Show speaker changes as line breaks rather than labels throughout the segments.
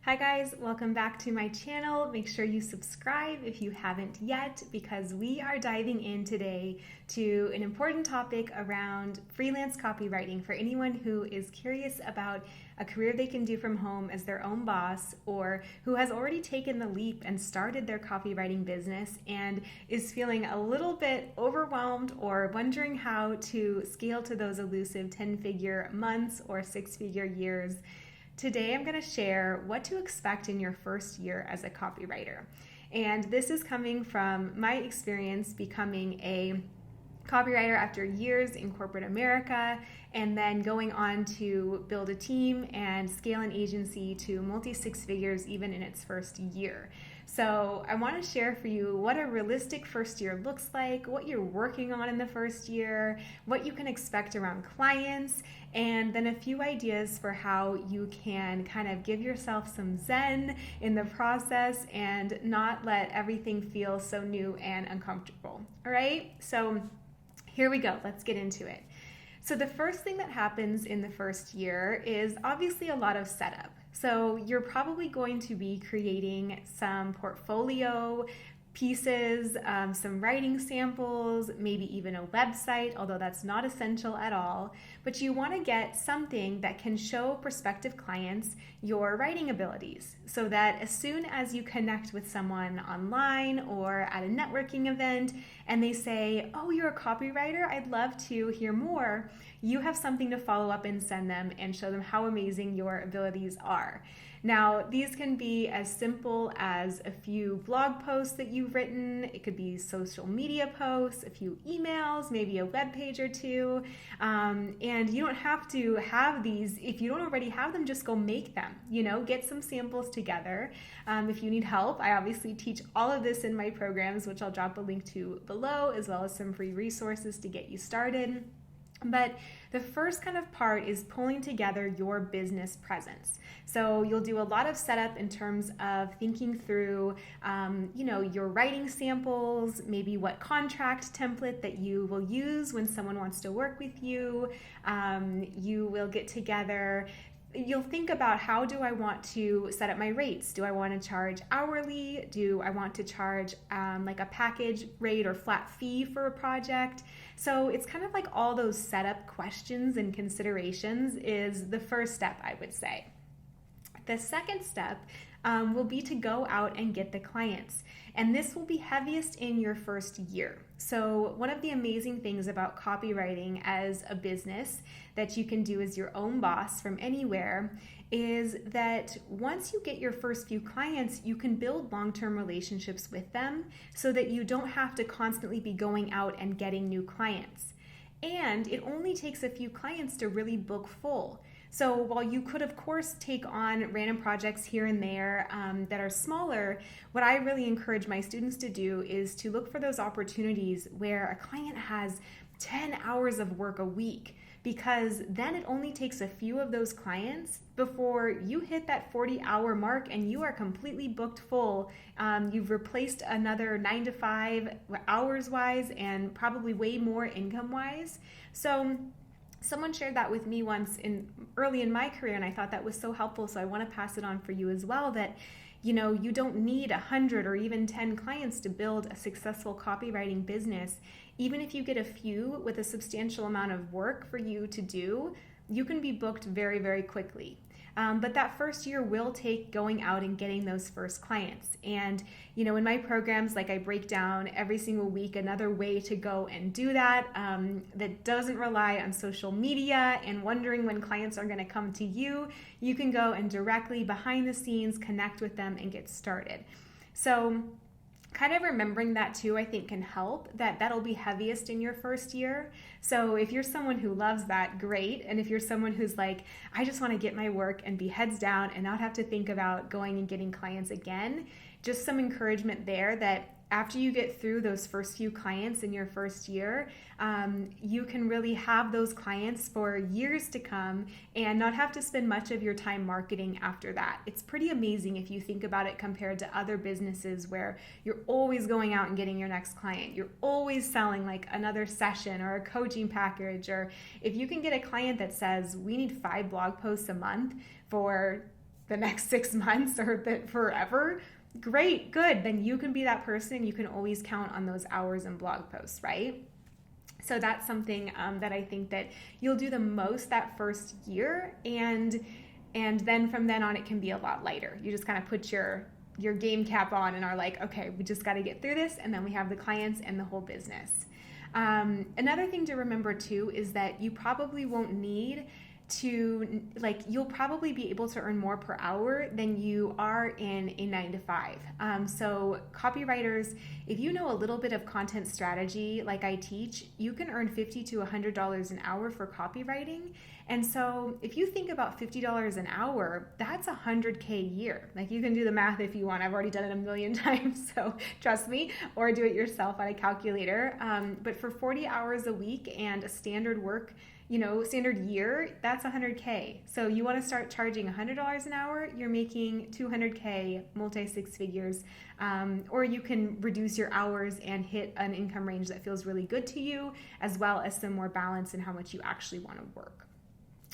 Hi guys, welcome back to my channel. Make sure you subscribe if you haven't yet because we are diving in today to an important topic around freelance copywriting for anyone who is curious about a career they can do from home as their own boss or who has already taken the leap and started their copywriting business and is feeling a little bit overwhelmed or wondering how to scale to those elusive 10-figure months or 6-figure years. Today, I'm going to share what to expect in your first year as a copywriter. And this is coming from my experience becoming a copywriter after years in corporate America and then going on to build a team and scale an agency to multi-six figures even in its first year. So I want to share for you what a realistic first year looks like, what you're working on in the first year, what you can expect around clients, and then a few ideas for how you can kind of give yourself some zen in the process and not let everything feel so new and uncomfortable. All right, so here we go. Let's get into it. So the first thing that happens in the first year is obviously a lot of setup. So you're probably going to be creating some portfolio pieces, some writing samples, maybe even a website, although that's not essential at all. But you want to get something that can show prospective clients your writing abilities so that as soon as you connect with someone online or at a networking event and they say, "Oh, you're a copywriter, I'd love to hear more," you have something to follow up and send them and show them how amazing your abilities are. Now, these can be as simple as a few blog posts that you've written. It could be social media posts, a few emails, maybe a web page or two. And you don't have to have these. If you don't already have them, just go make them. Get some samples together. If you need help, I obviously teach all of this in my programs, which I'll drop a link to below, as well as some free resources to get you started. But the first kind of part is pulling together your business presence. So you'll do a lot of setup in terms of thinking through, your writing samples, maybe what contract template that you will use when someone wants to work with you. You will get together. You'll think about, how do I want to set up my rates? Do I want to charge hourly? Do I want to charge like a package rate or flat fee for a project? So it's kind of like all those setup questions and considerations is the first step, I would say. The second step will be to go out and get the clients. And this will be heaviest in your first year. So one of the amazing things about copywriting as a business that you can do as your own boss from anywhere is that once you get your first few clients, you can build long-term relationships with them so that you don't have to constantly be going out and getting new clients. And it only takes a few clients to really book full. So while you could, of course, take on random projects here and there that are smaller, what I really encourage my students to do is to look for those opportunities where a client has 10 hours of work a week, because then it only takes a few of those clients before you hit that 40-hour mark and you are completely booked full. You've replaced another 9 to 5 hours-wise and probably way more income-wise. So someone shared that with me once early in my career, and I thought that was so helpful, so I want to pass it on for you as well, that you don't need 100 or even 10 clients to build a successful copywriting business. Even if you get a few with a substantial amount of work for you to do, you can be booked very, very quickly. But that first year will take going out and getting those first clients. And, in my programs, I break down every single week another way to go and do that that doesn't rely on social media and wondering when clients are going to come to you. You can go and directly behind the scenes connect with them and get started. So kind of remembering that too, I think, can help. That'll be heaviest in your first year. So if you're someone who loves that, great. And if you're someone who's like, I just want to get my work and be heads down and not have to think about going and getting clients again, just some encouragement there that after you get through those first few clients in your first year, you can really have those clients for years to come and not have to spend much of your time marketing after that. It's pretty amazing if you think about it compared to other businesses where you're always going out and getting your next client. You're always selling like another session or a coaching package, or if you can get a client that says, we need 5 blog posts a month for the next 6 months or forever, great, good. Then you can be that person. You can always count on those hours and blog posts, right? So that's something that I think that you'll do the most that first year, and then from then on it can be a lot lighter. You just kind of put your game cap on and are like, okay, we just got to get through this, and then we have the clients and the whole business. Another thing to remember too is that you probably won't need to, you'll probably be able to earn more per hour than you are in a 9-to-5. So copywriters, if you know a little bit of content strategy like I teach, you can earn $50 to $100 an hour for copywriting. And so if you think about $50 an hour, that's $100K a year. You can do the math if you want. I've already done it a million times, so trust me, or do it yourself on a calculator. But for 40 hours a week and a standard standard year, that's $100K. So you want to start charging $100 an hour, you're making $200K, multi-six figures. Or you can reduce your hours and hit an income range that feels really good to you, as well as some more balance in how much you actually want to work.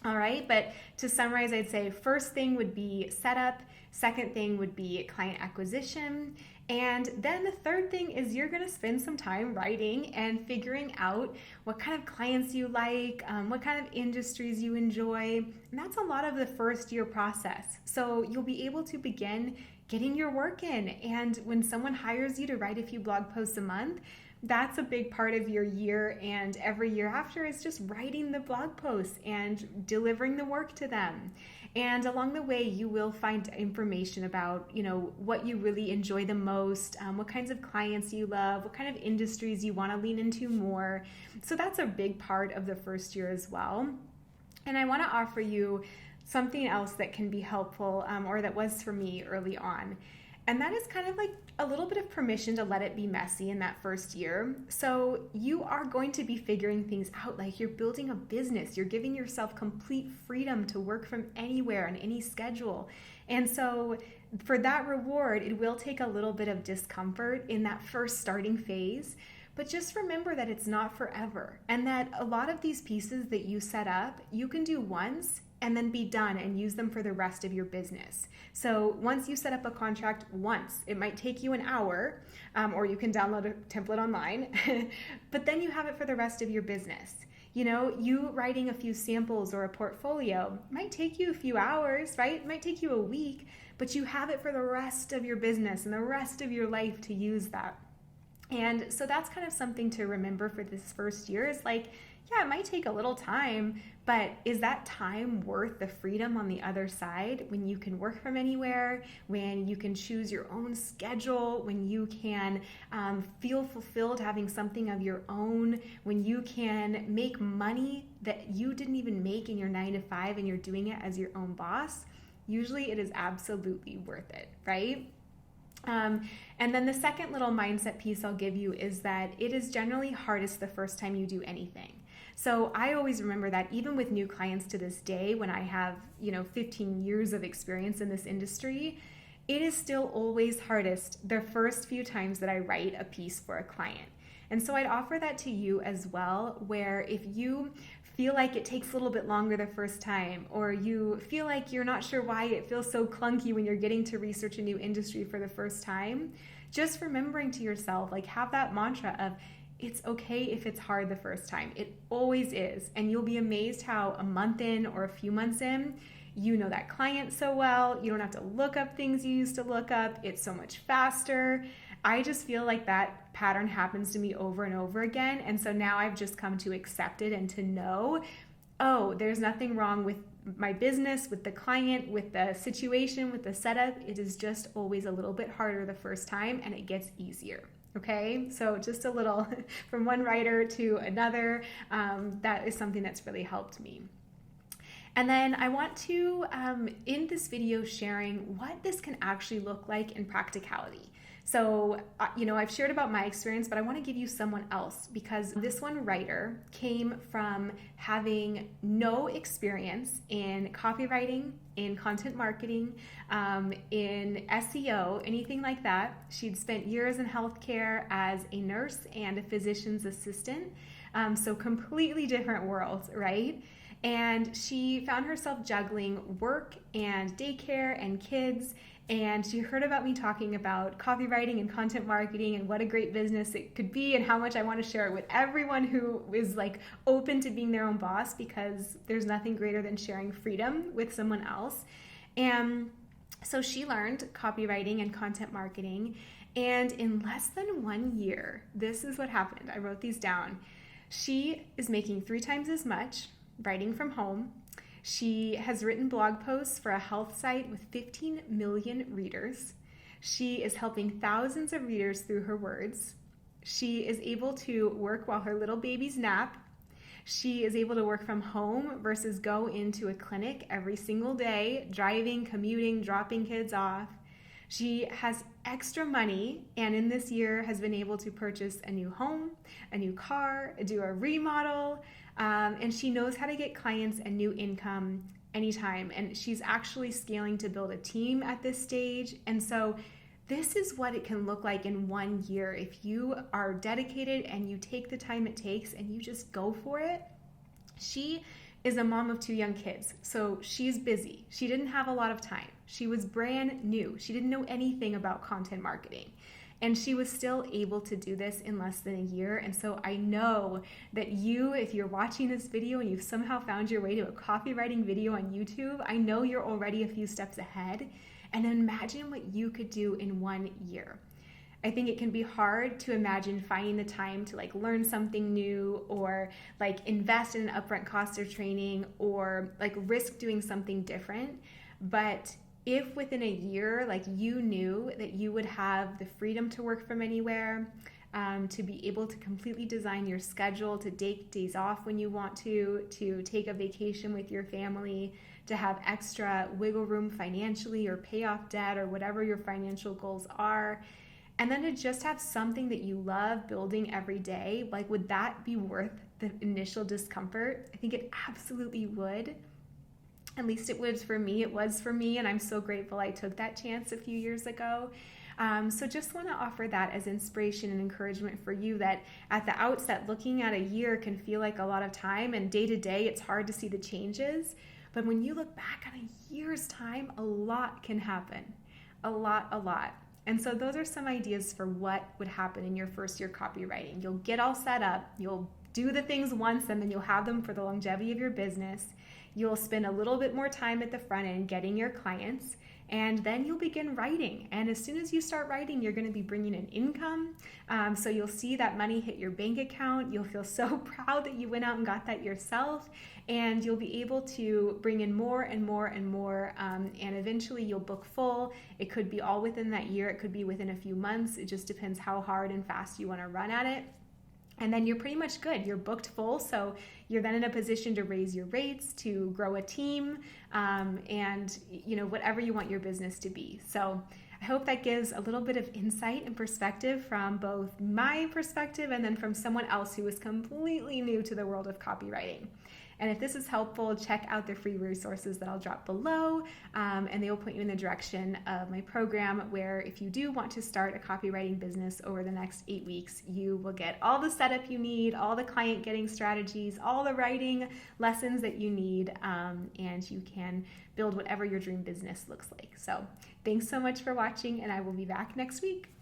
All right, but to summarize, I'd say first thing would be setup, second thing would be client acquisition, and then the third thing is you're going to spend some time writing and figuring out what kind of clients you like, what kind of industries you enjoy, and that's a lot of the first year process. So you'll be able to begin getting your work in, and when someone hires you to write a few blog posts a month, that's a big part of your year, and every year after is just writing the blog posts and delivering the work to them. And along the way, you will find information about, what you really enjoy the most, what kinds of clients you love, what kind of industries you want to lean into more. So that's a big part of the first year as well. And I want to offer you something else that can be helpful, or that was for me early on. And that is kind of like a little bit of permission to let it be messy in that first year. So you are going to be figuring things out, like you're building a business. You're giving yourself complete freedom to work from anywhere on any schedule. And so for that reward, it will take a little bit of discomfort in that first starting phase. But just remember that it's not forever, and that a lot of these pieces that you set up, you can do once and then be done and use them for the rest of your business. So once you set up a contract once, it might take you an hour, or you can download a template online, but then you have it for the rest of your business. You writing a few samples or a portfolio might take you a few hours, right? It might take you a week, but you have it for the rest of your business and the rest of your life to use that. And so that's kind of something to remember for this first year is it might take a little time, but is that time worth the freedom on the other side when you can work from anywhere, when you can choose your own schedule, when you can feel fulfilled having something of your own, when you can make money that you didn't even make in your 9-to-5 and you're doing it as your own boss? Usually it is absolutely worth it, right? And then the second little mindset piece I'll give you is that it is generally hardest the first time you do anything. So I always remember that even with new clients to this day, when I have, 15 years of experience in this industry, it is still always hardest the first few times that I write a piece for a client. And so I'd offer that to you as well, where if you feel like it takes a little bit longer the first time, or you feel like you're not sure why it feels so clunky when you're getting to research a new industry for the first time, just remembering to yourself, have that mantra of, it's okay if it's hard the first time. It always is. And you'll be amazed how a month in or a few months in, you know that client so well. You don't have to look up things you used to look up. It's so much faster. I just feel like that pattern happens to me over and over again. And so now I've just come to accept it and to know, there's nothing wrong with my business, with the client, with the situation, with the setup. It is just always a little bit harder the first time, and it gets easier. Okay, so just a little from one writer to another, that is something that's really helped me. And then I want to, in this video, sharing what this can actually look like in practicality. So, I've shared about my experience, but I want to give you someone else, because this one writer came from having no experience in copywriting, in content marketing, in SEO, anything like that. She'd spent years in healthcare as a nurse and a physician's assistant. So completely different worlds, right? And she found herself juggling work and daycare and kids. And she heard about me talking about copywriting and content marketing and what a great business it could be and how much I want to share it with everyone who is like open to being their own boss, because there's nothing greater than sharing freedom with someone else. And so she learned copywriting and content marketing. And in less than 1 year, this is what happened. I wrote these down. She is making 3 times as much writing from home. She has written blog posts for a health site with 15 million readers. She is helping thousands of readers through her words. She is able to work while her little babies nap. She is able to work from home versus go into a clinic every single day, driving, commuting, dropping kids off. She has extra money, and in this year has been able to purchase a new home, a new car, do a remodel, and she knows how to get clients and new income anytime. And she's actually scaling to build a team at this stage. And so this is what it can look like in 1 year if you are dedicated and you take the time it takes and you just go for it. She is a mom of 2 young kids, so she's busy. She didn't have a lot of time. She was brand new. She didn't know anything about content marketing. And she was still able to do this in less than a year. And so I know that you, if you're watching this video and you've somehow found your way to a copywriting video on YouTube, I know you're already a few steps ahead. And imagine what you could do in 1 year. I think it can be hard to imagine finding the time to like learn something new or like invest in an upfront cost of training or like risk doing something different. But if within a year, like you knew that you would have the freedom to work from anywhere, to be able to completely design your schedule, to take days off when you want to take a vacation with your family, to have extra wiggle room financially or pay off debt or whatever your financial goals are, and then to just have something that you love building every day, like would that be worth the initial discomfort? I think it absolutely would. At least it was for me. It was for me, and I'm so grateful I took that chance a few years ago. So just want to offer that as inspiration and encouragement for you that at the outset, looking at a year can feel like a lot of time, and day to day, it's hard to see the changes. But when you look back on a year's time, a lot can happen. A lot. And so those are some ideas for what would happen in your first year copywriting. You'll get all set up. You'll do the things once, and then you'll have them for the longevity of your business. You'll spend a little bit more time at the front end getting your clients, and then you'll begin writing. And as soon as you start writing, you're going to be bringing in income. So you'll see that money hit your bank account. You'll feel so proud that you went out and got that yourself. And you'll be able to bring in more and more and more. And eventually you'll book full. It could be all within that year. It could be within a few months. It just depends how hard and fast you want to run at it. And then you're pretty much good. You're booked full, so you're then in a position to raise your rates, to grow a team, and whatever you want your business to be. So I hope that gives a little bit of insight and perspective from both my perspective and then from someone else who is completely new to the world of copywriting. And if this is helpful, check out the free resources that I'll drop below, and they will point you in the direction of my program where if you do want to start a copywriting business over the next 8 weeks, you will get all the setup you need, all the client getting strategies, all the writing lessons that you need, and you can build whatever your dream business looks like. So thanks so much for watching, and I will be back next week.